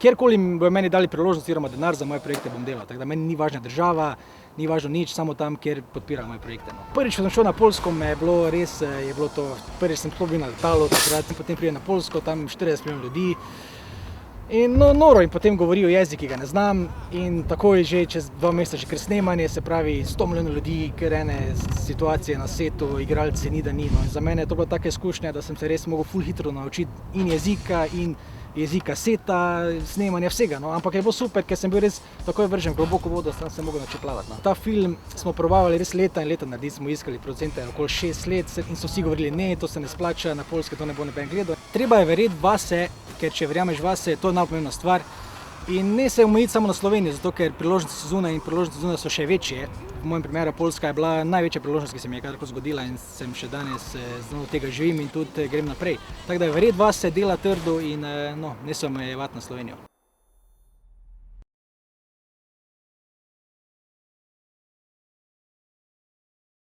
Kjerkoli mi bojo meni dali priložnost oziroma denar za moje projekte, bom delal. Tako da meni ni važna država, ni važno nič, samo tam, kjer podpirajo moje projekte. Prvič, ko sem šel na Poljsko, je bilo to, prvič sem sploh bil na letalu, takrat potem pride na Poljsko, tam 40 milijonov ljudi. In noro, in potem govorijo jezik, ki ga ne znam, in takoj že čez 2 meseca že kar snemanje, se pravi 100 milijonov ljudi, kar ene situacije na setu, igralci ni da ni. No. In za mene je to bila taka izkušnja, da sem se res mogel ful hitro naučiti in jezika seta, snemanja vsega, no. Ampak je bilo super, ker sem bil res takoj vržen v globoko vodo, sem se mogel naučiti plavati. No. Ta film smo probavali res leta in leta narediti, smo iskali producente okoli 6 let in so vsi govorili, ne, to se ne splača, na Poljske to ne bo noben gledal. Treba je verjeti vase, ker če verjameš vase, to je najpomembna stvar. In ne se omejiti samo na Slovenijo, zato ker priložnosti zunaj in priložnosti zunaj so še večje. V mojem primeru Poljska je bila največja priložnost, ki se mi je kadarkoli zgodila in sem še danes znal tega živim in tudi grem naprej. Tako da verjeti vase, dela trdo in ne se omejevati na Slovenijo.